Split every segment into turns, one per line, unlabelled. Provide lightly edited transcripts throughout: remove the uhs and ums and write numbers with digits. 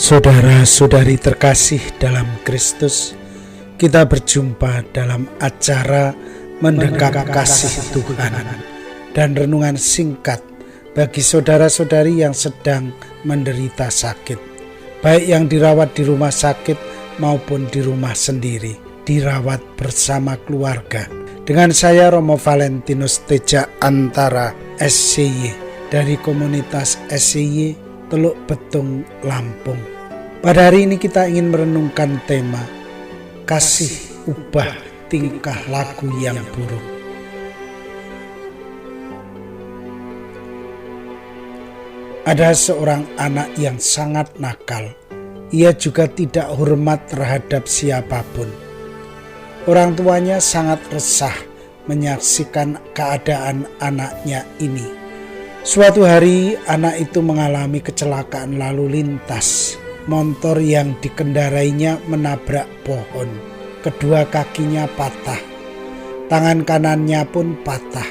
Saudara-saudari terkasih dalam Kristus, kita berjumpa dalam acara Mendekat Kasih Tuhan dan renungan singkat bagi saudara-saudari yang sedang menderita sakit, baik yang dirawat di rumah sakit maupun di rumah sendiri, dirawat bersama keluarga. Dengan saya Romo Valentinus Teja Antara SCY dari komunitas SCY Teluk Betung, Lampung. Pada hari ini kita ingin merenungkan tema kasih ubah tingkah laku yang buruk. Ada seorang anak yang sangat nakal. Ia juga tidak hormat terhadap siapapun. Orang tuanya sangat resah menyaksikan keadaan anaknya ini. Suatu hari anak itu mengalami kecelakaan lalu lintas. Motor yang dikendarainya menabrak pohon. Kedua kakinya patah. Tangan kanannya pun patah.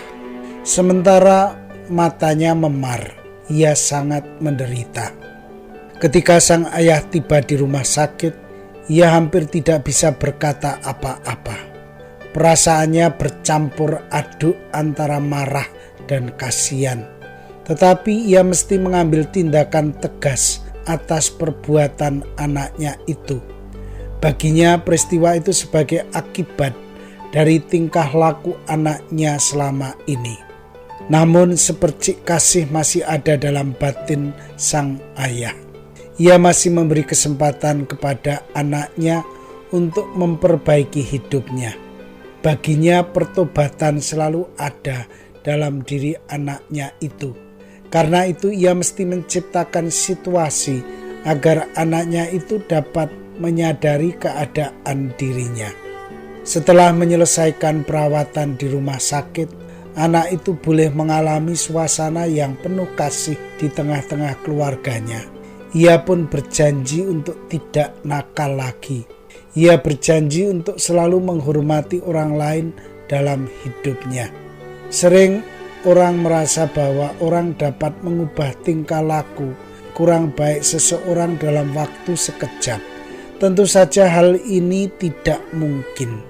Sementara matanya memar. Ia sangat menderita. Ketika sang ayah tiba di rumah sakit, ia hampir tidak bisa berkata apa-apa. Perasaannya bercampur aduk antara marah dan kasihan. Tetapi ia mesti mengambil tindakan tegas atas perbuatan anaknya itu. Baginya peristiwa itu sebagai akibat dari tingkah laku anaknya selama ini. Namun sepercik kasih masih ada dalam batin sang ayah. Ia masih memberi kesempatan kepada anaknya untuk memperbaiki hidupnya. Baginya pertobatan selalu ada dalam diri anaknya itu. Karena itu ia mesti menciptakan situasi agar anaknya itu dapat menyadari keadaan dirinya. Setelah menyelesaikan perawatan di rumah sakit, anak itu boleh mengalami suasana yang penuh kasih di tengah-tengah keluarganya. Ia pun berjanji untuk tidak nakal lagi. Ia berjanji untuk selalu menghormati orang lain dalam hidupnya. Sering orang merasa bahwa orang dapat mengubah tingkah laku kurang baik seseorang dalam waktu sekejap. Tentu saja hal ini tidak mungkin.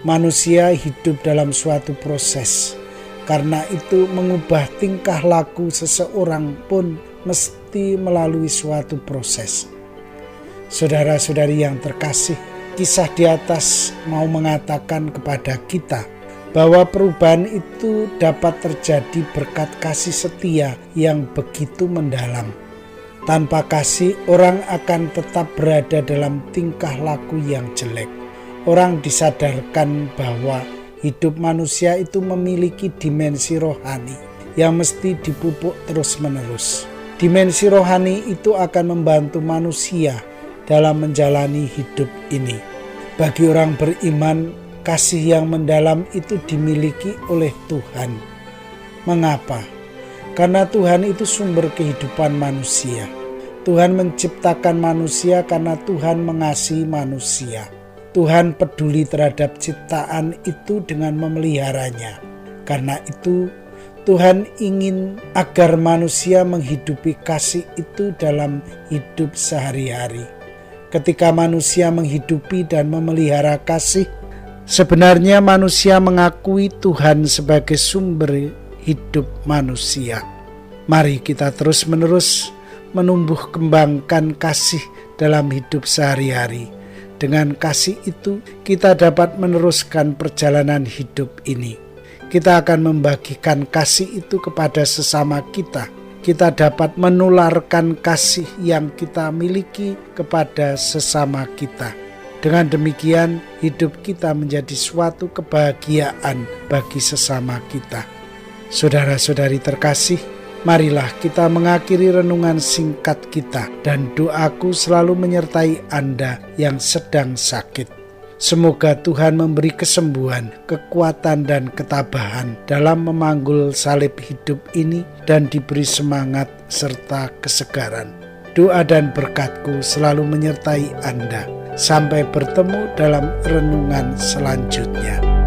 Manusia hidup dalam suatu proses. Karena itu mengubah tingkah laku seseorang pun mesti melalui suatu proses. Saudara-saudari yang terkasih, kisah di atas mau mengatakan kepada kita bahwa perubahan itu dapat terjadi berkat kasih setia yang begitu mendalam. Tanpa kasih, orang akan tetap berada dalam tingkah laku yang jelek. Orang disadarkan bahwa hidup manusia itu memiliki dimensi rohani yang mesti dipupuk terus-menerus. Dimensi rohani itu akan membantu manusia dalam menjalani hidup ini. Bagi orang beriman, kasih yang mendalam itu dimiliki oleh Tuhan. Mengapa? Karena Tuhan itu sumber kehidupan manusia. Tuhan menciptakan manusia karena Tuhan mengasihi manusia. Tuhan peduli terhadap ciptaan itu dengan memeliharanya. Karena itu, Tuhan ingin agar manusia menghidupi kasih itu dalam hidup sehari-hari. Ketika manusia menghidupi dan memelihara kasih, sebenarnya manusia mengakui Tuhan sebagai sumber hidup manusia. Mari kita terus-menerus menumbuh kembangkan kasih dalam hidup sehari-hari. Dengan kasih itu kita dapat meneruskan perjalanan hidup ini. Kita akan membagikan kasih itu kepada sesama kita. Kita dapat menularkan kasih yang kita miliki kepada sesama kita. Dengan demikian, hidup kita menjadi suatu kebahagiaan bagi sesama kita. Saudara-saudari terkasih, marilah kita mengakhiri renungan singkat kita dan doaku selalu menyertai Anda yang sedang sakit. Semoga Tuhan memberi kesembuhan, kekuatan dan ketabahan dalam memanggul salib hidup ini dan diberi semangat serta kesegaran. Doa dan berkat-Ku selalu menyertai Anda. Sampai bertemu dalam renungan selanjutnya.